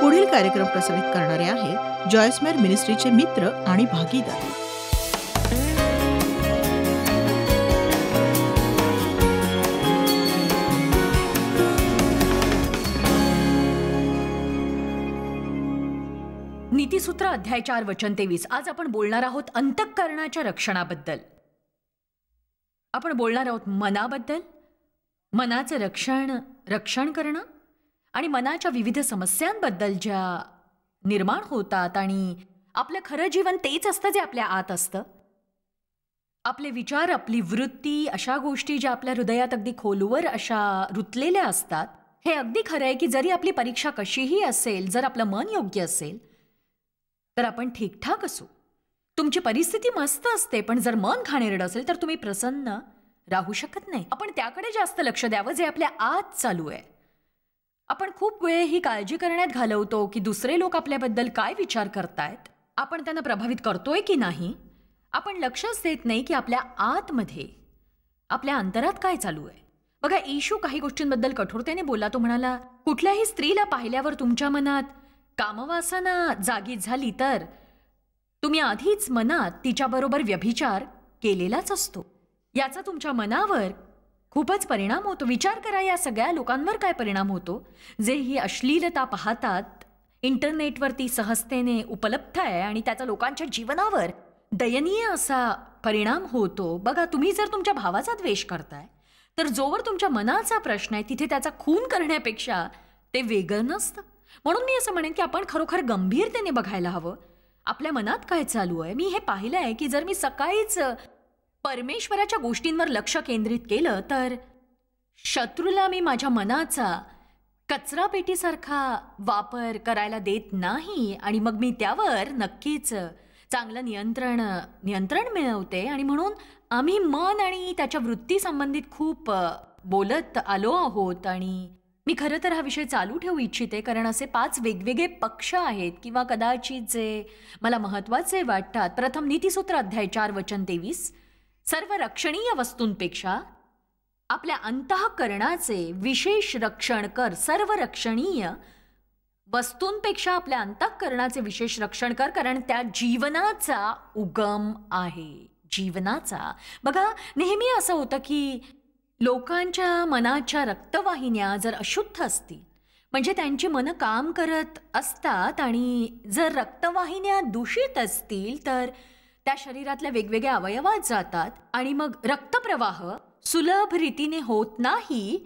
पुढील कार्यक्रम प्रसारित करणारे आहेत जॉयस्मेर मिनिस्ट्रीचे मित्र आणि भागीदार. नीतिसूत्र अध्याय 4 वचन 23. आज आपण बोलणार आहोत अंतःकरणाच्या रक्षणाबद्दल. आपण बोलणार आहोत मनाबद्दल, मनाचं रक्षण करणं आणि मनाच्या विविध समस्यांबद्दल ज्या निर्माण होतात. आणि आपलं खरं जीवन तेच असतं जे आपल्या आत असतं. आपले विचार, आपली वृत्ती, अशा गोष्टी ज्या आपल्या हृदयात अगदी खोलवर अशा रुतलेल्या असतात. हे अगदी खरं आहे की जरी आपली परीक्षा कशीही असेल, जर आपलं मन योग्य असेल तर आपण ठीकठाक असू. तुमची परिस्थिती मस्त असते, पण जर मन घाणेरडं असेल तर तुम्ही प्रसन्न राहू शकत नाही. आपण त्याकडे जास्त लक्ष द्यावं जे आपल्या आत चालू आहे. आपण खूप वेळ ही काळजी करण्यात घालवतो की दुसरे लोक आपल्याबद्दल काय विचार करतायत, आपण त्यांना प्रभावित करतोय की नाही. आपण लक्षच देत नाही की आपल्या आतमध्ये, आपल्या अंतरात काय चालू आहे. बघा, येशू काही गोष्टींबद्दल कठोरतेने बोलला. तो म्हणाला, कुठल्याही स्त्रीला पाहिल्यावर तुमच्या मनात कामवासना जागी झाली तर तुम्ही आधीच मनात तिच्याबरोबर व्यभिचार केलेलाच असतो. याचा तुमच्या मनावर खूपच परिणाम होतो. विचार करा, या सगळ्या लोकांवर काय परिणाम होतो जे ही अश्लीलता पाहतात. इंटरनेटवरती सहजतेने उपलब्ध आहे आणि त्याचा लोकांच्या जीवनावर दयनीय असा परिणाम होतो. बघा, तुम्ही जर तुमच्या भावाचा द्वेष करताय तर जोवर तुमच्या मनाचा प्रश्न आहे तिथे त्याचा खून करण्यापेक्षा ते वेगळं नसतं. म्हणून मी असं म्हणेन की आपण खरोखर गंभीरतेने बघायला हवं आपल्या मनात काय चालू आहे. मी हे पाहिलं आहे की जर मी सकाळीच परमेश्वराच्या गोष्टींवर लक्ष केंद्रित केलं तर शत्रूला मी माझ्या मनाचा कचरापेटीसारखा वापर करायला देत नाही आणि मग मी त्यावर नक्कीच चांगलं नियंत्रण मिळवते. आणि म्हणून आम्ही मन आणि त्याच्या वृत्ती संबंधित खूप बोलत आलो आहोत. आणि मी खरं तर हा विषय चालू ठेवू इच्छिते कारण असे 5 वेगवेगळे पक्ष आहेत किंवा कदाचित जे मला महत्त्वाचे वाटतात. प्रथम, नीतिसूत्र अध्याय 4 वचन 23. सर्व रक्षणीय वस्तूंपेक्षा आपल्या अंतःकरणाचे विशेष रक्षण कर. सर्व रक्षणीय वस्तूंपेक्षा आपल्या अंतःकरणाचे विशेष रक्षण कर, कारण त्या जीवनाचा उगम आहे. जीवनाचा. बघा, नेहमी असं होतं की लोकांच्या मनाच्या रक्तवाहिन्या जर अशुद्ध असतील, म्हणजे त्यांची मनं काम करत असतात आणि जर रक्तवाहिन्या दूषित असतील तर त्या शरीरातल्या वेगवेगळ्या अवयवात जातात आणि मग रक्तप्रवाह सुलभ रीतीने होत नाही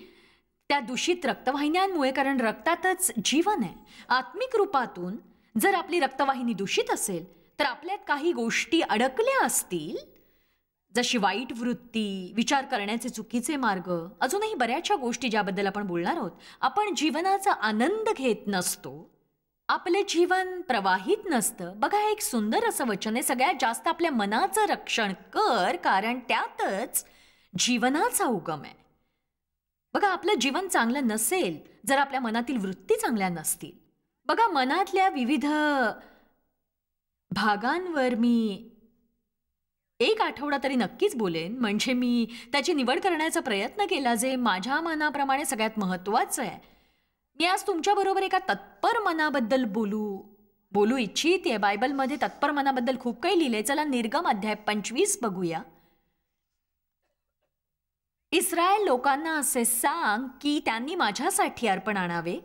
त्या दूषित रक्तवाहिन्यांमुळे, कारण रक्तातच जीवन आहे. आत्मिक रूपातून जर आपली रक्तवाहिनी दूषित असेल तर आपल्यात काही गोष्टी अडकल्या असतील, जशी वाईट वृत्ती, विचार करण्याचे चुकीचे मार्ग, अजूनही बऱ्याचशा गोष्टी ज्याबद्दल आपण बोलणार आहोत. आपण जीवनाचा आनंद घेत नसतो, आपले जीवन प्रवाहित नसतं. बघा, एक सुंदर असं वचन आहे, सगळ्यात जास्त आपल्या मनाचं रक्षण कर, कारण त्यातच जीवनाचा उगम आहे. बघा, आपलं जीवन चांगलं नसेल जर आपल्या मनातील वृत्ती चांगल्या नसतील. बघा, मनातल्या विविध भागांवर मी 1 आठवडा तरी नक्कीच बोलेन. म्हणजे मी त्याची निवड करण्याचा प्रयत्न केला जे माझ्या मनाप्रमाणे सगळ्यात महत्त्वाचं आहे. मी आज तुमच्याबरोबर एका तत्पर मनाबद्दल बोलू इच्छिते. बायबलमध्ये तत्पर मनाबद्दल खूप काही लिहिलंय. चला निर्गम अध्याय 25 बघूया. इस्रायल लोकांना असे सांग की त्यांनी माझ्यासाठी अर्पण आणावे.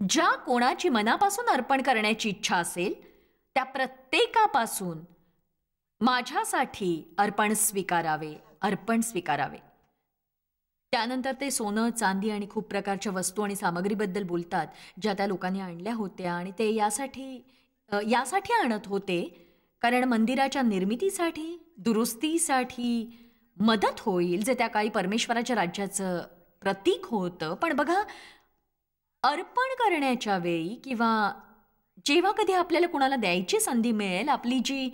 ज्या कोणाची मनापासून अर्पण करण्याची इच्छा असेल त्या प्रत्येकापासून माझ्यासाठी अर्पण स्वीकारावे. त्यानंतर ते सोनं, चांदी आणि खूप प्रकारच्या वस्तू आणि सामग्रीबद्दल बोलतात ज्या त्या लोकांनी आणल्या होत्या. आणि ते यासाठी आणत होते कारण मंदिराच्या निर्मितीसाठी, दुरुस्तीसाठी मदत होईल, जे त्या काळी परमेश्वराच्या राज्याचं प्रतीक होतं. पण बघा, अर्पण करण्याच्या वेळी किंवा जेव्हा कधी आपल्याला कुणाला द्यायची संधी मिळेल, आपली जी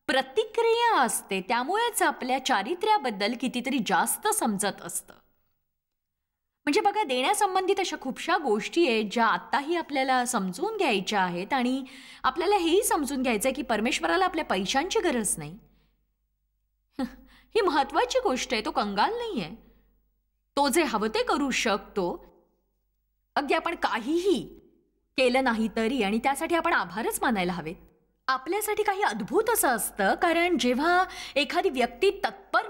प्रतिक्रिया असते त्यामुळेच आपल्या चारित्र्याबद्दल कितीतरी जास्त समजत असतं. म्हणजे बघा, देण्यासंबंधित अशा खूपशा गोष्टी आहेत ज्या आत्ताही आपल्याला समजून घ्यायच्या आहेत. आणि आपल्याला हेही समजून घ्यायचं आहे की परमेश्वराला आपल्या पैशांची गरज नाही. ही महत्वाची गोष्ट आहे. तो कंगाल नाही आहे. तो जे हवं ते करू शकतो. अगदी आपण काहीही केलं नाही तरी, आणि त्यासाठी आपण आभारच मानायला हवेत. आपल्यासाठी काही अद्भुत असं असतं, कारण जेव्हा एखादी व्यक्ती तत्पर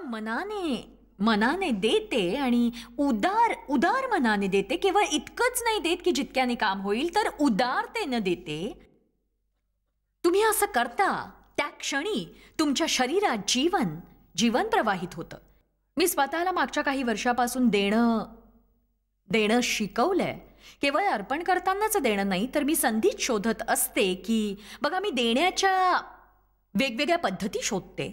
मनाने देते आणि उदार मनाने देते, केवळ इतकंच नाही देत की जितक्याने काम होईल, तर उदारतेनं देते. तुम्ही असं करता त्या क्षणी तुमच्या शरीरात जीवन प्रवाहित होतं. मी स्वतःला मागच्या काही वर्षापासून देणं शिकवलंय. केवळ अर्पण करतानाच देणं नाही, तर मी संधीच शोधत असते की बघा, मी देण्याच्या वेगवेगळ्या पद्धती शोधते.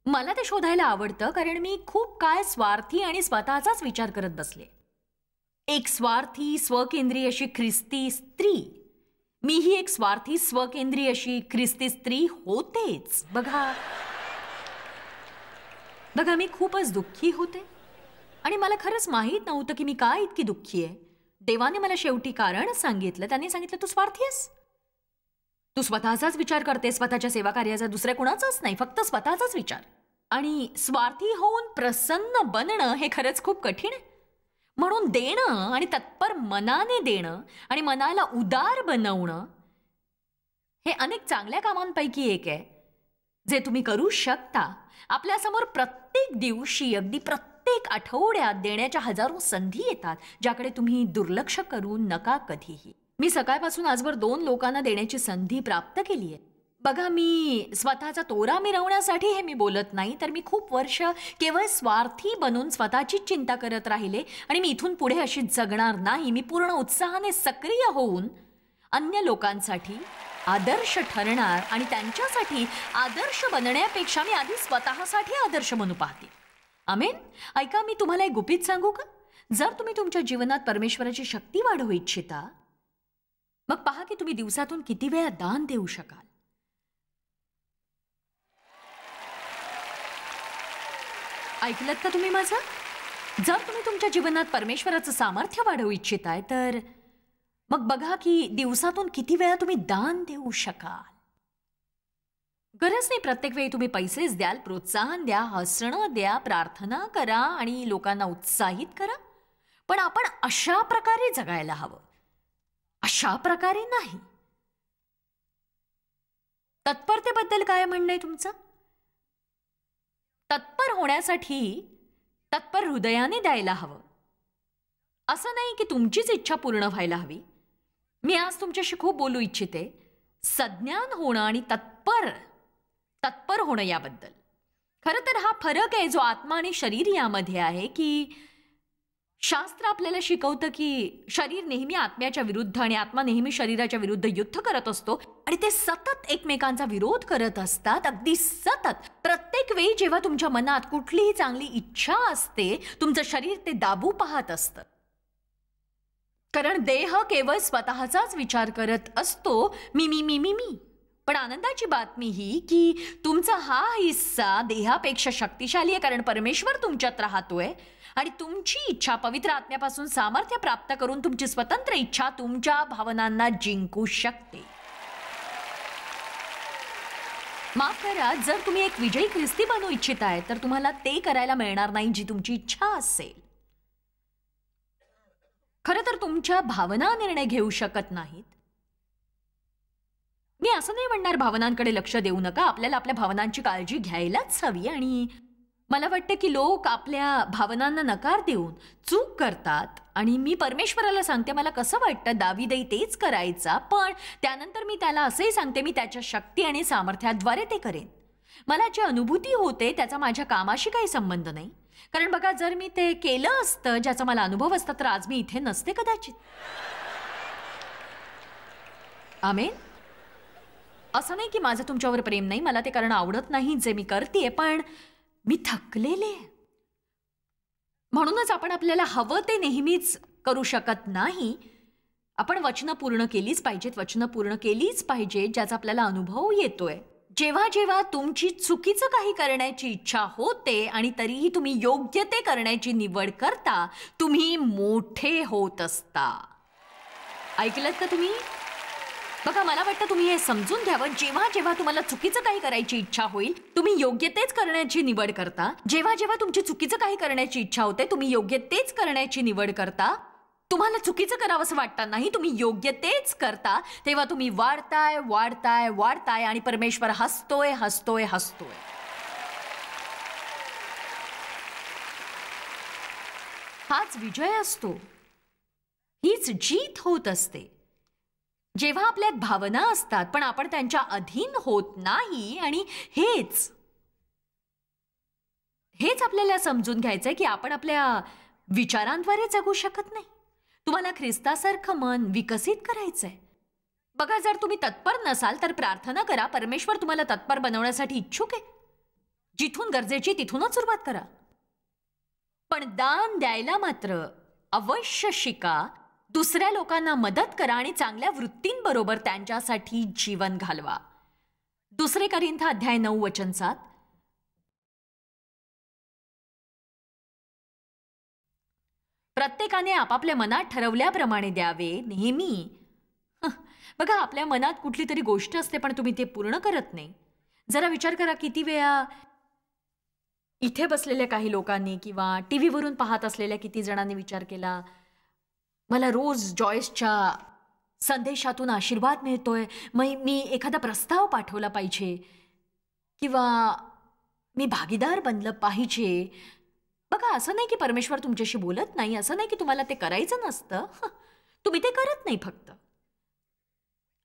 मला ते शोधायला आवडतं, कारण मी खूप काय स्वार्थी आणि स्वतःचाच विचार करत बसले. एक स्वार्थी स्वकेंद्री अशी ख्रिस्ती स्त्री, मीही एक स्वार्थी स्वकेंद्री अशी ख्रिस्ती स्त्री होतेच. बघा, मी खूपच दुःखी होते आणि मला खरंच माहीत नव्हतं की मी काय इतकी दुःखी आहे. देवाने मला शेवटी कारण सांगितलं. त्यांनी सांगितलं, तू स्वार्थी आहेस, तू स्वतःचाच विचार करते, स्वतःच्या सेवा कार्याचा, दुसऱ्या कुणाचाच नाही, फक्त स्वतःचाच विचार. आणि स्वार्थी होऊन प्रसन्न बनणं हे खरंच खूप कठीण आहे. म्हणून देणं आणि तत्पर मनाने देणं आणि मनाला उदार बनवणं हे अनेक चांगल्या कामांपैकी एक आहे, जे तुम्ही करू शकता. आपल्यासमोर प्रत्येक दिवशी, अगदी प्रत्येक आठवड्यात देण्याच्या हजारो संधी येतात, ज्याकडे तुम्ही दुर्लक्ष करू नका कधीही. मी सकाळपासून आजवर 2 लोकांना देण्याची संधी प्राप्त केली आहे. बघा, मी स्वतःचा तोरा मिरवण्यासाठी हे मी बोलत नाही, तर मी खूप वर्ष केवळ स्वार्थी बनून स्वतःची चिंता करत राहिले आणि मी इथून पुढे अशी जगणार नाही. मी पूर्ण उत्साहाने सक्रिय होऊन अन्य लोकांसाठी आदर्श ठरणार आणि त्यांच्यासाठी आदर्श बनण्यापेक्षा मी आधी स्वतःसाठी आदर्श बनू पाहते. आमेन. ऐका, मी तुम्हाला एक गुपित सांगू का? जर तुम्ही तुमच्या जीवनात परमेश्वराची शक्ती वाढवू इच्छिता, मग पहा की तुम्ही दिवसातून किती वेळा दान देऊ शकाल. ऐकलत का तुम्ही माझं? जर तुम्ही तुमच्या जीवनात परमेश्वराचं सामर्थ्य वाढवू इच्छिताय, तर मग बघा की दिवसातून किती वेळा तुम्ही दान देऊ शकाल. गरज नाही प्रत्येक वेळी तुम्ही पैसेच द्याल. प्रोत्साहन द्या, हसणं द्या, प्रार्थना करा आणि लोकांना उत्साहित करा. पण आपण अशा प्रकारे जगायला हवं, अशा प्रकारे नाही. तत्परतेबद्दल काय म्हणणं आहे तुमचं? तत्पर होण्यासाठी तत्पर हृदयाने द्यायला हवं. असं नाही की तुमचीच इच्छा पूर्ण व्हायला हवी. मी आज तुमच्याशी खूप बोलू इच्छिते सज्ञान होणं आणि तत्पर होणं याबद्दल. खरं तर हा फरक आहे जो आत्मा आणि शरीर यामध्ये आहे, की शास्त्र आपल्याला शिकवतं की शरीर नेहमी आत्म्याच्या विरुद्ध आणि आत्मा नेहमी शरीराच्या विरुद्ध युद्ध करत असतो आणि ते सतत एकमेकांचा विरोध करत असतात, अगदी सतत. प्रत्येक वेळी जेव्हा तुमच्या मनात कुठलीही चांगली इच्छा असते, तुमचं शरीर ते दाबू पाहत असतं, कारण देह केवळ स्वतःचाच विचार करत असतो, मी मी मी मी मी. पण आनंदाची बातमी ही की तुमचा हा हिस्सा देहापेक्षा शक्तिशाली आहे, कारण परमेश्वर तुमच्यात राहतोय आणि तुमची इच्छा पवित्र आत्म्यापासून सामर्थ्य प्राप्त करून तुमची स्वतंत्र इच्छा तुमच्या भावनांना जिंकू शकते. माफ करा, जर तुम्ही एक विजयी ख्रिस्ती बनू इच्छिताय, तर तुम्हाला ते करायला मिळणार नाही जी तुमची इच्छा असेल. खरं तर तुमच्या भावना निर्णय घेऊ शकत नाहीत. मी असं नाही म्हणणार भावनांकडे लक्ष देऊ नका, आपल्याला आपल्या भावनांची काळजी घ्यायलाच हवी. आणि मला वाटतं की लोक आपल्या भावनांना नकार देऊन चूक करतात. आणि मी परमेश्वराला सांगते मला कसं वाटतं, दावीदही तेच करायचा, पण त्यानंतर मी त्याला असंही सांगते मी त्याच्या शक्ती आणि सामर्थ्याद्वारे ते करेन. मला जी अनुभूती होते त्याचा माझ्या कामाशी काही संबंध नाही. कारण बघा, जर मी ते केलं असतं ज्याचा मला अनुभव असता, तर आज मी इथे नसते कदाचित. आमेन. असं नाही की माझं तुमच्यावर प्रेम नाही, मला ते करणं आवडत नाही जे मी करते, पण मी थकलेले. म्हणूनच आपण आपल्याला हवं ते नेहमीच करू शकत नाही. आपण वचनं पूर्ण केलीच पाहिजेत, वचनं पूर्ण केलीच पाहिजे ज्याचा आपल्याला अनुभव येतोय. जेव्हा जेव्हा तुमची चुकीचं काही करण्याची इच्छा होते आणि तरीही तुम्ही योग्य ते करण्याची निवड करता, तुम्ही मोठे होत असता. ऐकलत का तुम्ही? बघा, मला वाटतं तुम्ही हे समजून घ्यावं. जेव्हा जेव्हा तुम्हाला चुकीचं काही करायची इच्छा होईल, तुम्ही योग्य तेच करण्याची निवड करता. जेव्हा जेव्हा तुमची चुकीचं काही करण्याची इच्छा होते, तुम्ही योग्य तेच करण्याची निवड करता. तुम्हाला चुकीचं करावंसं वाटतं नाही, तुम्ही योग्य तेच करता, तेव्हा तुम्ही वाढताय वाढताय वाढताय आणि परमेश्वर हसतोय हसतोय हसतोय. हाच विजय असतो, हीच जीत होत असते. जेव्हा आपल्यात भावना असतात पण आपण त्यांच्या अधीन होत नाही. आणि हेच आपल्याला समजून घ्यायचंय की आपण आपल्या विचारांद्वारे जगू शकत नाही. तुम्हाला ख्रिस्तासारखं मन विकसित करायचंय. बघा, जर तुम्ही तत्पर नसाल तर प्रार्थना करा, परमेश्वर तुम्हाला तत्पर बनवण्यासाठी इच्छुक आहे. जिथून गरजेची तिथूनच सुरुवात करा. पण दान द्यायला मात्र अवश्य शिका. दुसऱ्या लोकांना मदत करा आणि चांगल्या वृत्तींबरोबर त्यांच्यासाठी जीवन घालवा. 2 कोरिंथ अध्याय 9 वचन 7. प्रत्येकाने आपापल्या मनात ठरवल्याप्रमाणे द्यावे. नेहमी बघा, आपल्या मनात कुठली तरी गोष्ट असते पण तुम्ही ते पूर्ण करत नाही. जरा विचार करा, किती वेळा इथे बसलेल्या काही लोकांनी किंवा टीव्हीवरून पाहत असलेल्या किती जणांनी विचार केला, मला रोज जॉयसच्या संदेशातून आशीर्वाद मिळतोय, मी एखादा प्रस्ताव पाठवला पाहिजे किंवा मी भागीदार बनलं पाहिजे. बघा, असं नाही की परमेश्वर तुमच्याशी बोलत नाही, असं नाही की तुम्हाला ते करायचं नसतं. तुम्ही ते करत नाही. फक्त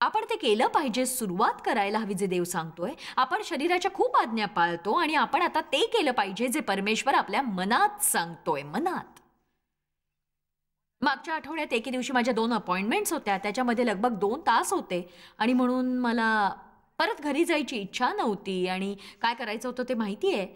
आपण ते केलं पाहिजे, सुरुवात करायला हवी जे देव सांगतोय. आपण शरीराच्या खूप आज्ञा पाळतो आणि आपण आता ते केलं पाहिजे जे परमेश्वर आपल्या मनात सांगतोय. मनात. मागच्या आठवड्यात एके दिवशी माझ्या 2 अपॉइंटमेंट्स होत्या, त्याच्यामध्ये लगभग 2 तास होते आणि म्हणून मला परत घरी जायची इच्छा नव्हती आणि काय करायचं होतं ते माहिती आहे.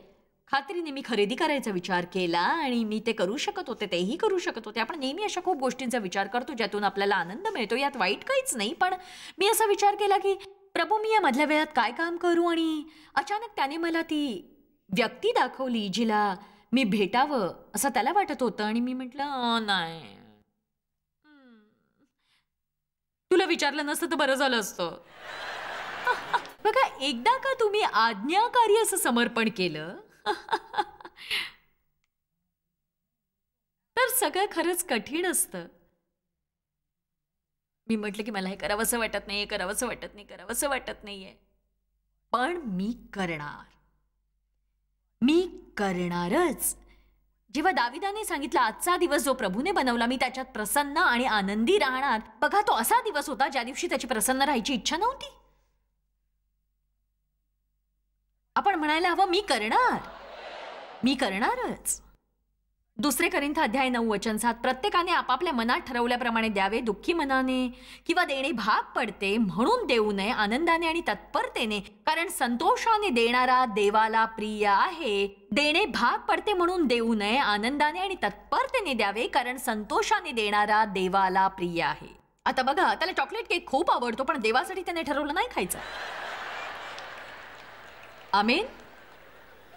खात्रीने मी खरेदी करायचा विचार केला आणि मी ते करू शकत होते, तेही करू शकत होते. आपण नेहमी अशा खूप गोष्टींचा विचार करतो ज्यातून आपल्याला आनंद मिळतो, यात वाईट काहीच नाही. पण मी असा विचार केला की प्रभू, मी या मधल्या वेळात काय काम करू. आणि अचानक त्याने मला ती व्यक्ती दाखवली जिला मी भेटावं असं त्याला वाटत होतं. आणि मी म्हटलं, नाही, तुला विचारलं नसतं तर बरं झालं असतं. बघा, एकदा का तुम्ही आज्ञाकारी असं समर्पण केलं तर सगळं खरंच कठीण असतं. मी म्हटलं की मला हे करावंसं वाटत नाहीये, करावंसं वाटत नाही, करावंसं वाटत नाहीये, पण मी करणारच. जेव्हा दाविदाने सांगितलं, आजचा दिवस जो प्रभूने बनवला, मी त्याच्यात प्रसन्न आणि आनंदी राहणार. बघा, तो असा दिवस होता ज्या दिवशी त्याची प्रसन्न राहायची इच्छा नव्हती. आपण म्हणायला हवं, मी करणारच. 2 कोरिंथ अध्याय 9 वचन 7. प्रत्येकाने आपापल्या मनात ठरवल्याप्रमाणे द्यावे. दुःखी मनाने किंवा देणे भाग पडते म्हणून देऊ नये, आनंदाने आणि तत्परतेने, कारण संतोषाने देणारा देवाला प्रिय आहे. देणे भाग पडते म्हणून देऊ नये, आनंदाने आणि तत्परतेने द्यावे, कारण संतोषाने देणारा देवाला प्रिय आहे. आता बघा, त्याला चॉकलेट केक खूप आवडतो पण देवासाठी त्याने ठरवलं नाही खायचं. आमेन.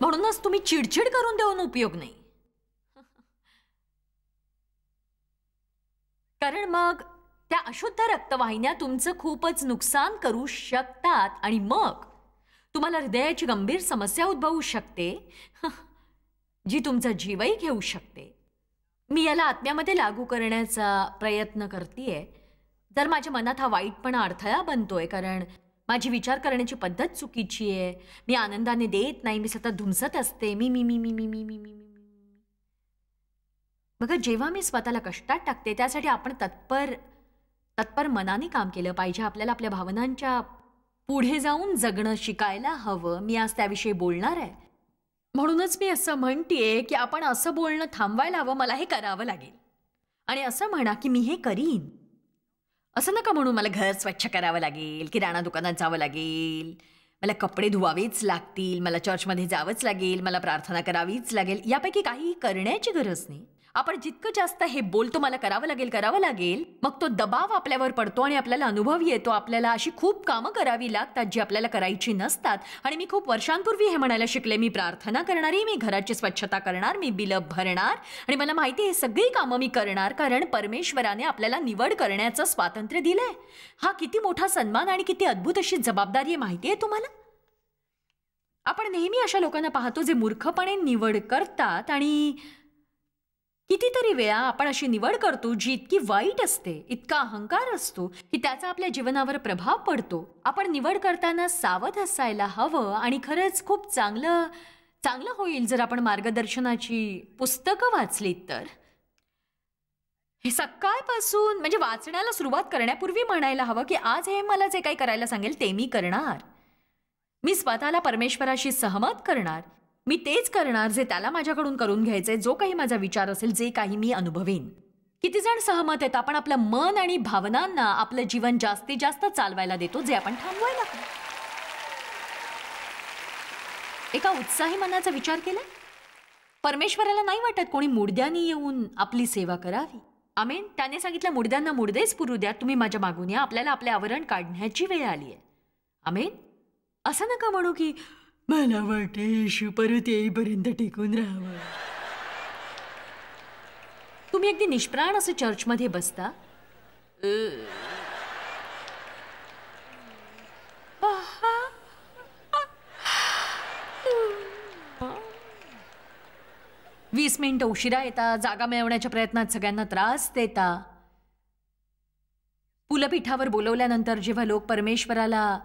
म्हणूनच तुम्ही चिडचिड करून देऊन उपयोग नाही, कारण मग त्या अशुद्ध रक्तवाहिन्या तुमचं खूपच नुकसान करू शकतात आणि मग तुम्हाला हृदयाची गंभीर समस्या उद्भवू शकते, जी तुमचा जीवही घेऊ शकते. मी याला आत्म्यामध्ये लागू करण्याचा प्रयत्न करतेय. जर माझ्या मनात हा वाईटपणा अडथळा बनतोय कारण माझी विचार करण्याची पद्धत चुकीची आहे, मी आनंदाने देत नाही, मी सतत धुमसत असते, मी मी मी मी मी मी मी मी बघा, जेव्हा मी स्वतःला कष्टात टाकते त्यासाठी आपण तत्पर मनाने काम केलं पाहिजे. आपल्याला आपल्या भावनांच्या पुढे जाऊन जगणं शिकायला हवं. मी आज त्याविषयी बोलणार आहे. म्हणूनच मी असं म्हणतेय की आपण असं बोलणं थांबवायला हवं, मला हे करावं लागेल. आणि असं म्हणा की मी हे करीन. असं नका म्हणू मला घर स्वच्छ करावं लागेल, किराणा दुकानात जावं लागेल, मला कपडे धुवावेच लागतील, मला चर्चमध्ये जावंच लागेल, मला प्रार्थना करावीच लागेल. यापैकी काही करण्याची गरज नाही. आपण जितकं जास्त हे बोलतो मला करावं लागेल, मग तो दबाव आपल्यावर पडतो आणि आपल्याला अनुभव येतो. आपल्याला अशी खूप कामं करावी लागतात जी आपल्याला करायची नसतात. आणि मी खूप वर्षांपूर्वी हे म्हणायला शिकले, मी प्रार्थना करणारी, मी घराची स्वच्छता करणार, मी बिलं भरणार आणि मला माहिती आहे हे सगळी कामं मी करणार कारण परमेश्वराने आपल्याला निवड करण्याचं स्वातंत्र्य दिलंय. हा किती मोठा सन्मान आणि किती अद्भुत अशी जबाबदारी आहे माहिती आहे तुम्हाला. आपण नेहमी अशा लोकांना पाहतो जे मूर्खपणे निवड करतात आणि कितीतरी वेळा आपण अशी निवड करतो जी इतकी वाईट असते, इतका अहंकार असतो की त्याचा आपल्या जीवनावर प्रभाव पडतो. आपण निवड करताना सावध असायला हवं आणि खरंच खूप चांगलं होईल जर आपण मार्गदर्शनाची पुस्तकं वाचलीत तर. हे सकाळपासून म्हणजे वाचण्याला सुरुवात करण्यापूर्वी म्हणायला हवं की आज हे मला जे काही करायला सांगेल ते मी करणार. मी स्वतःला परमेश्वराशी सहमत करणार. मी तेच करणार जे त्याला माझ्याकडून करून घ्यायचंय, जो काही माझा विचार असेल, जे काही मी अनुभवेन. किती जण सहमत आहेत आपण आपलं मन आणि भावनांना आपलं जीवन जास्तीत जास्त चालवायला देतो, जे आपण थांबवायला हवं. एका उत्साही मनाचा विचार केला. परमेश्वराला नाही वाटत कोणी मुर्द्यांनी येऊन आपली सेवा करावी. आमेन. त्याने सांगितलं मुर्द्यांना मुर्देच पुरू द्या, तुम्ही माझ्या मागून या, आपल्याला आपले आवरण काढण्याची वेळ आली आहे. आमेन. असं नका म्हणू की मला वाटते येशू परत येईपर्यंत टिकून राहावं. तुम्ही अगदी निष्प्राण असं चर्चमध्ये बसता. 20 मिनिटं उशिरा येता, जागा मिळवण्याच्या प्रयत्नात सगळ्यांना त्रास देता. पुलपीठावर बोलवल्यानंतर जेव्हा लोक परमेश्वराला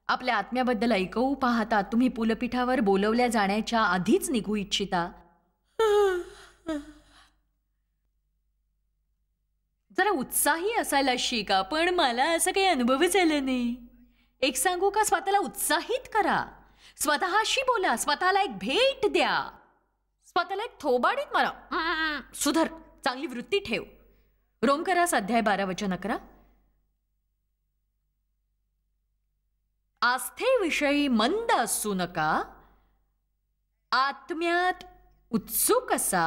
आपल्या आत्म्याबद्दल ऐकवू पाहतात, तुम्ही पुलपीठावर बोलवल्या जाण्याच्या आधीच निघू इच्छिता. जरा उत्साही असायला शिका. पण मला असं काही अनुभवच आलं नाही. एक सांगू का, स्वतःला उत्साहित करा. स्वतःशी बोला. स्वतःला एक भेट द्या. स्वतःला एक थोबाडीत मारा. सुधर, चांगली वृत्ती ठेव. रोमकरास अध्याय 12 वचन 11. आस्थेविषयी मंद असू नका, आत्म्यात उत्सुक असा,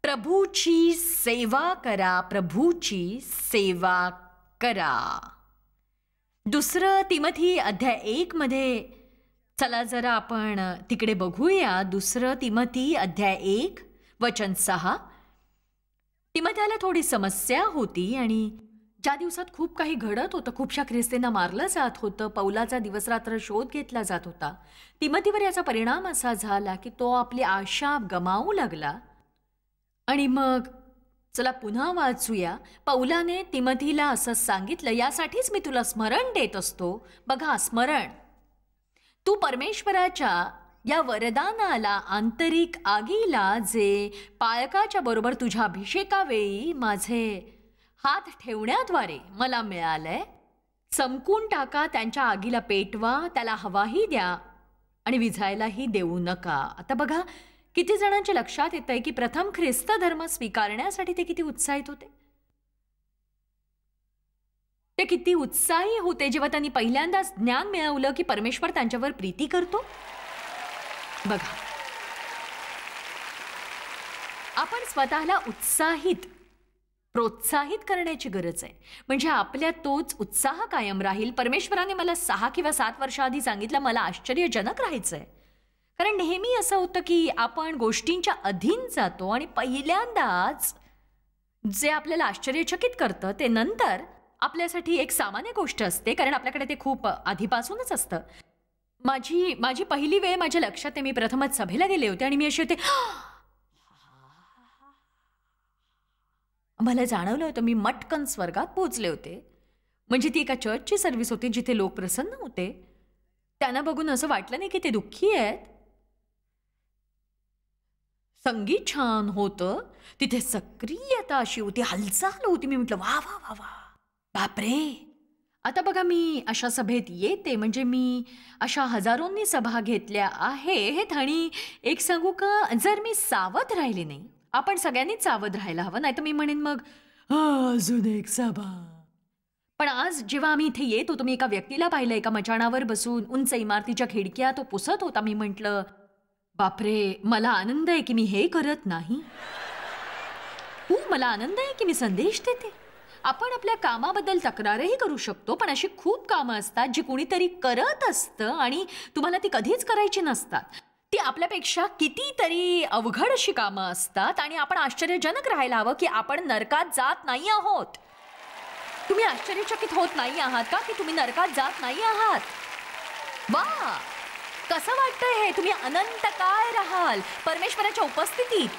प्रभूची सेवा करा. प्रभूची सेवा करा. 2 तिमोथी अध्याय 1 मध्ये चला जरा आपण तिकडे बघूया. 2 तिमोथी अध्याय 1 वचन 6. तिमोथ्याला थोडी समस्या होती आणि ज्या दिवसात खूप काही घडत होतं, खूपशा ख्रिस्तींना मारलं जात होतं, पौलाचा दिवसरात्र शोध घेतला जात होता. तिमोथीवर याचा परिणाम असा झाला की तो आपली आशा गमावू लागला. आणि मग चला पुन्हा वाचूया. पौलाने तिमोथीला असं सांगितलं, यासाठीच मी तुला स्मरण देत असतो. बघा, स्मरण. तू परमेश्वराच्या या वरदानाला, आंतरिक आगीला, जे पाळकाच्या बरोबर तुझ्या अभिषेकावेळी माझे हात ठेवण्याद्वारे मला मिळालंय, चमकून टाका. त्यांच्या आगीला पेटवा, त्याला हवाही द्या आणि विझायलाही देऊ नका. आता बघा, किती जणांच्या लक्षात येत आहे की प्रथम ख्रिस्त धर्म स्वीकारण्यासाठी ते किती उत्साहित होते. ते किती उत्साही होते जेव्हा त्यांनी पहिल्यांदाच ज्ञान मिळवलं की परमेश्वर त्यांच्यावर प्रीती करतो. बघा, आपण स्वतःला प्रोत्साहित करण्याची गरज आहे. म्हणजे आपल्या तोच उत्साह कायम राहील. परमेश्वराने मला 6 किंवा 7 वर्षाआधी सांगितलं, मला आश्चर्यजनक राहायचंय. कारण नेहमी असं होतं की आपण गोष्टींच्या अधीन जातो आणि पहिल्यांदाच जे आपल्याला आश्चर्यचकित करतं ते नंतर आपल्यासाठी एक सामान्य गोष्ट असते, कारण आपल्याकडे ते खूप आधीपासूनच असतं. माझी पहिली वेळ माझ्या लक्षात आहे. मी प्रथमच सभेला गेले होते आणि मी असे होते, मला जाणवलं होतं मी मटकन स्वर्गात पोहोचले होते. म्हणजे ती एका चर्चची सर्व्हिस होती जिथे लोक प्रसन्न होते. त्यांना बघून असं वाटलं नाही की ते दुःखी आहेत. संगीत छान होतं, तिथे सक्रियता अशी होती, हालचाल होती. मी म्हटलं वा वा वा वा, बापरे. आता बघा, मी अशा सभेत येते, म्हणजे मी अशा हजारोंनी सभा घेतल्या आहेत. आणि एक सांगू का, जर मी सावध राहिले नाही, आपण सगळ्यांनीच सावध राहायला हवं, नाही तर मी म्हणेन मग अजून एक सभा. पण आज जेव्हा आम्ही इथे येत होतो, मी एका व्यक्तीला पाहिलं एका मचाणावर बसून, उंच इमारतीच्या खिडक्या तो पुसत होता. मी म्हटलं बापरे, मला आनंद आहे की मी हे करत नाही. मला आनंद आहे की मी संदेश देते. आपण आपल्या कामाबद्दल तक्रारही करू शकतो, पण अशी खूप कामं असतात जी कुणीतरी करत असतं आणि तुम्हाला ती कधीच करायची नसतात. ती आपल्यापेक्षा कितीतरी अवघड अशी कामं असतात आणि आपण आश्चर्यजनक राहायला हवं की आपण नरकात जात नाही आहोत. तुम्ही आश्चर्यचकित होत नाही आहात का की तुम्ही नरकात जात नाही आहात? वा, कसं वाटतंय हे? तुम्ही अनंत काळ राहाल परमेश्वराच्या उपस्थितीत.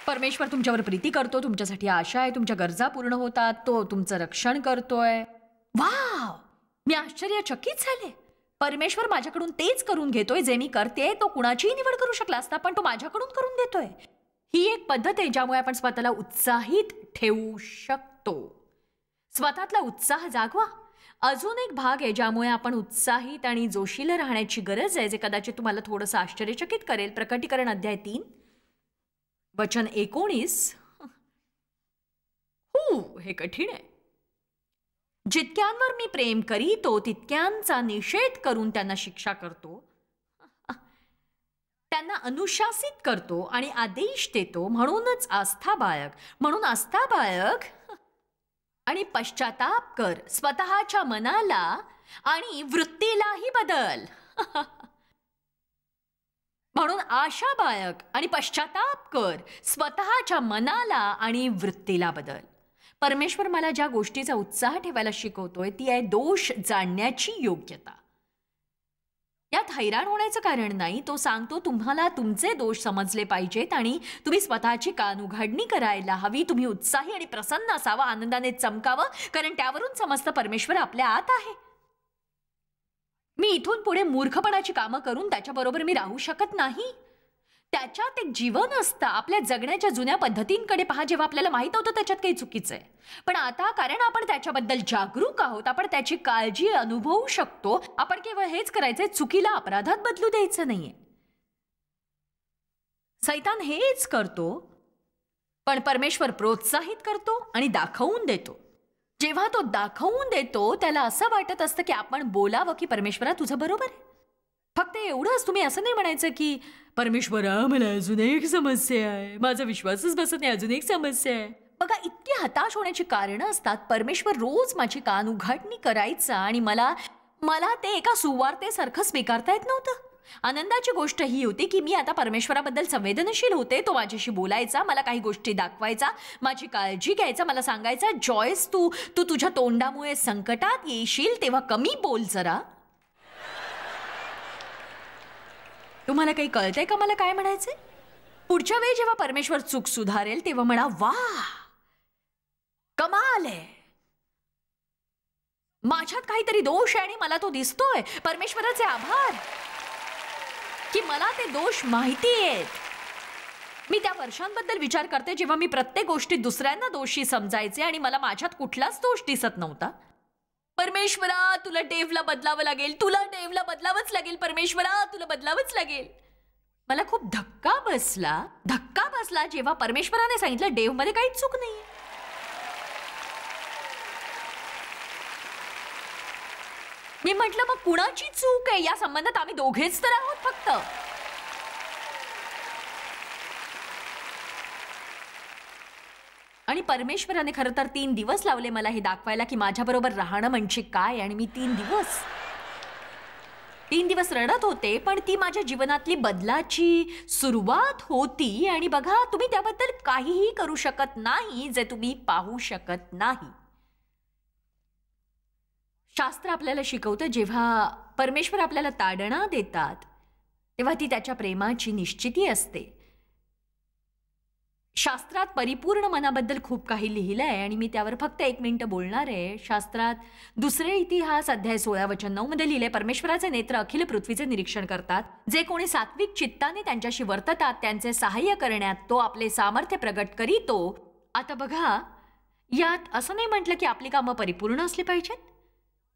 परमेश्वर तुमच्यावर प्रीती करतो, तुमच्यासाठी आशा आहे, तुमच्या गरजा पूर्ण होतात, तो तुमचं रक्षण करतोय. वाव, मी आश्चर्यचकित झाले. परमेश्वर माझ्याकडून तेच करून घेतोय जे मी करते. तो कुणाचीही निवड करू शकला असता, पण तो माझ्याकडून करून देतोय. ही एक पद्धत आहे ज्यामुळे आपण स्वतःला उत्साहित ठेवू शकतो. स्वतःतला उत्साह जागवा. अजून एक भाग आहे ज्यामुळे आपण उत्साहित आणि जोशीला राहण्याची गरज आहे, जे कदाचित तुम्हाला थोडंसं आश्चर्यचकित करेल. प्रकटीकरण अध्याय 3 वचन 19. हे कठीण आहे. जितक्यांवर मी प्रेम करीतो तितक्यांचा निषेध करून त्यांना शिक्षा करतो, त्यांना अनुशासित करतो आणि आदेश देतो. म्हणून आस्था बाळग आणि पश्चाताप कर. स्वतःच्या मनाला आणि वृत्तीलाही बदल. म्हणून आशा बाळग आणि पश्चाताप कर. स्वतःच्या मनाला आणि वृत्तीला बदल. परमेश्वर मला ज्या गोष्टीचा उत्साह ठेवायला शिकवतोय ती आहे दोष जाणण्याची योग्यता. यात हैराण होण्याचं कारण नाही. तो सांगतो तुम्हाला तुमचे दोष समजले पाहिजेत आणि तुम्ही स्वतःची कानउघाडणी करायला हवी. तुम्ही उत्साही आणि प्रसन्न असावं, आनंदाने चमकावं, कारण त्यावरून समजतं परमेश्वर आपल्या आत आहे. मी इथून पुढे मूर्खपणाची कामं करून त्याच्याबरोबर मी राहू शकत नाही. त्याच्यात एक जीवन असतं. आपल्या जगण्याच्या जुन्या पद्धतींकडे पहा. जेव्हा आपल्याला माहित होतं त्याच्यात काही चुकीचं आहे, पण आता कारण आपण त्याच्याबद्दल जागरूक आहोत, आपण त्याची काळजी अनुभवू शकतो. आपण केवळ हेच करायचंय, चुकीला अपराधात बदलू द्यायचं नाहीये. सैतान हेच करतो, पण परमेश्वर प्रोत्साहित करतो आणि दाखवून देतो. जेव्हा तो दाखवून देतो त्याला असं वाटत असतं की आपण बोलावं की परमेश्वरा तुझं बरोबर आहे. फक्त एवढंच. तुम्ही असं नाही म्हणायचं की परमेश्वरा मला अजून एक समस्या आहे, माझा विश्वासच बसत नाही, अजून एक समस्या आहे. बघा, इतकी हताश होण्याची कारणं असतात. परमेश्वर रोज माझी कान उघाडणी करायचा आणि मला ते एका सुवार्तेसारखं स्वीकारता येत नव्हतं. आनंदाची गोष्ट ही होती की मी आता परमेश्वराबद्दल संवेदनशील होते. तो माझ्याशी बोलायचा, मला काही गोष्टी दाखवायचा, माझी काळजी घ्यायचा, मला सांगायचा जॉयस तू तुझ्या तोंडामुळे संकटात येशील तेव्हा कमी बोल जरा. तुम्हाला काही कळतंय का मला काय म्हणायचंय? पुढच्या वेळी जेव्हा परमेश्वर चूक सुधारेल तेव्हा म्हणा वा कमाल आहे, माझ्यात काहीतरी दोष आहे आणि मला तो दिसतोय. परमेश्वराचे आभार की मला ते दोष माहिती आहेत. मी त्या वर्षांबद्दल विचार करते जेव्हा मी प्रत्येक गोष्टीत दुसऱ्यांना दोषी समजायचे आणि मला माझ्यात कुठलाच दोष दिसत नव्हता. परमेश्वरा तुला डेव्हला बदलावं लागेल, तुला डेव्हला बदलावंच लागेल, परमेश्वरा तुला बदलावंच लागेल. मला खूप धक्का बसला जेव्हा परमेश्वराने सांगितलं डेव्हमध्ये काहीच चूक नाही. मी म्हटलं मग कुणाची चूक आहे? या संबंधात आम्ही दोघेच तर आहोत फक्त. आणि परमेश्वराने खरं तर 3 दिवस लावले मला हे दाखवायला की माझ्याबरोबर राहणं म्हणजे काय. आणि मी 3 दिवस रडत होते, पण ती माझ्या जीवनातली बदलाची सुरुवात होती. आणि बघा, तुम्ही त्याबद्दल काहीही करू शकत नाही जे तुम्ही पाहू शकत नाही. शास्त्र आपल्याला शिकवतं जेव्हा परमेश्वर आपल्याला ताडणा देतात तेव्हा ती त्याच्या प्रेमाची निश्चिती असते. शास्त्रात परिपूर्ण मनाबद्दल खूप काही लिहिलं आहे आणि मी त्यावर फक्त 1 मिनिटं बोलणार आहे. शास्त्रात 2 इतिहास अध्याय 16 वचन 9 मध्ये लिहिले, परमेश्वराचे नेत्र अखिल पृथ्वीचे निरीक्षण करतात. जे कोणी सात्विक चित्ताने त्यांच्याशी वर्ततात त्यांचे सहाय्य करण्यात तो आपले सामर्थ्य प्रगट करीतो. आता बघा, यात असं नाही म्हटलं की आपली कामं परिपूर्ण असली पाहिजेत.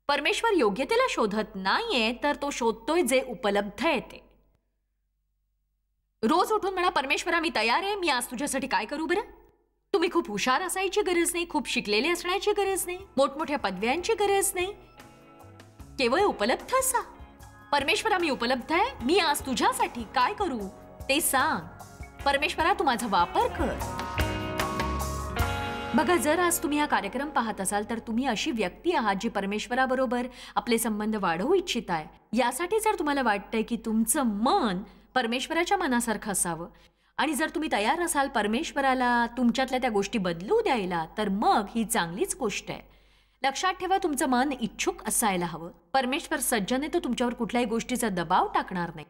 परमेश्वर योग्यतेला शोधत नाहीये, तर तो शोधतोय जे उपलब्ध आहे ते. रोज उठून म्हणा परमेश्वरा मी तयार आहे, मी आज तुझ्यासाठी काय करू बरं. तुम्ही खूप हुशार असायची गरज नाही, खूप शिकलेले असण्याची गरज नाही, मोठमोठ्या पदव्यांची गरज नाही, केवळ उपलब्ध असा. परमेश्वरा मी उपलब्ध आहे, मी आज तुझ्यासाठी काय करू ते सांग. परमेश्वरा तू माझा वापर कर. बघा, जर आज तुम्ही हा कार्यक्रम पाहत असाल तर तुम्ही अशी व्यक्ती आहात जी परमेश्वराबरोबर आपले संबंध वाढवू इच्छित आहे. यासाठी जर तुम्हाला वाटतंय की तुमचं मन परमेश्वराच्या मनासारखं असावं आणि जर तुम्ही तयार असाल परमेश्वराला तुमच्यातल्या त्या गोष्टी बदलू द्यायला, तर मग ही चांगलीच गोष्ट आहे. लक्षात ठेवा, तुमचं मन इच्छुक असायला हवं. परमेश्वर सज्जन आहे, तो तुमच्यावर कुठल्याही गोष्टीचा दबाव टाकणार नाही.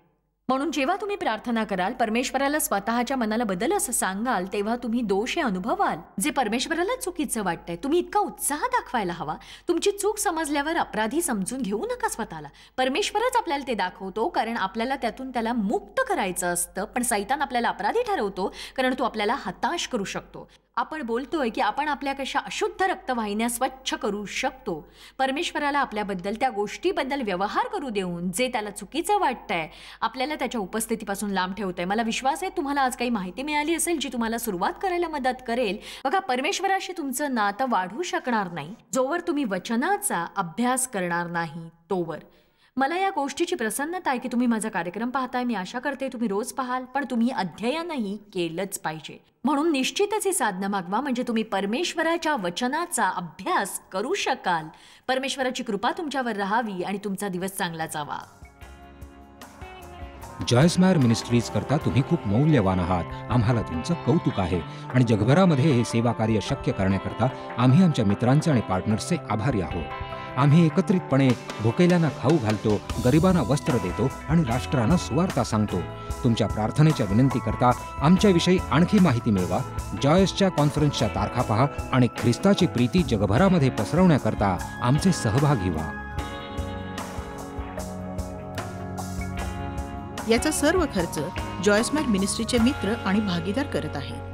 म्हणून जेव्हा तुम्ही प्रार्थना कराल, परमेश्वराला स्वतःच्या मनाला बदल असं सांगाल, तेव्हा तुम्ही दोष हे अनुभवाल जे परमेश्वराला चुकीचं वाटतंय. तुम्ही इतका उत्साह दाखवायला हवा. तुमची चूक समजल्यावर अपराधी समजून घेऊ नका स्वतःला. परमेश्वरच आपल्याला ते दाखवतो, कारण आपल्याला त्यातून त्याला मुक्त करायचं असतं. पण सैतान आपल्याला अपराधी ठरवतो, कारण तो आपल्याला हताश करू शकतो. आपण बोलतोय की आपण आपल्या कशा अशुद्ध रक्तवाहिन्या स्वच्छ करू शकतो. परमेश्वराला आपल्याबद्दल, त्या गोष्टीबद्दल व्यवहार करू देऊन जे त्याला चुकीचं वाटतंय, आपल्याला त्याच्या उपस्थितीपासून लांब ठेवतंय. मला विश्वास आहे तुम्हाला आज काही माहिती मिळाली असेल जी तुम्हाला सुरुवात करायला मदत करेल. बघा, परमेश्वराशी तुमचं नातं वाढू शकणार नाही जोवर तुम्ही वचनाचा अभ्यास करणार नाही तोवर. मला या गोष्टीची प्रसन्नता आहे की तुम्ही माझा कार्यक्रम पाहताय. मी आशा करते तुम्ही रोज पाहाल, पण तुम्ही अध्ययनही केलंच पाहिजे. म्हणून निश्चितच ही साधनं मागवा, म्हणजे तुम्ही परमेश्वराच्या वचनाचा अभ्यास करू शकाल. परमेश्वराची कृपा तुमच्यावर राहावी आणि तुमचा दिवस चांगला जावा. जॉयस मेयर मिनिस्ट्रीज करता तुम्ही खूप मौल्यवान आहात. आम्हाला तुमचं कौतुक आहे आणि जगभरामध्ये हे सेवा कार्य शक्य करण्याकरता आम्ही आमच्या मित्रांचे आणि पार्टनर्सचे आभारी आहोत. आम्ही एकत्रितपणे भुकेल्यांना खाऊ घालतो, गरिबांना वस्त्र देतो आणि राष्ट्रांना सुवार्ता सांगतो. तुमच्या प्रार्थनेच्या विनंतीकरता आमच्याविषयी आणखी माहिती मिळवा. जॉयसच्या कॉन्फरन्सच्या तारखा पहा आणि ख्रिस्ताची प्रीती जगभरामध्ये पसरवण्याकरता आमचे सहभागी व्हा. याचा सर्व खर्च जॉयस मेयर मिनिस्ट्रीचे मित्र आणि भागीदार करत आहेत.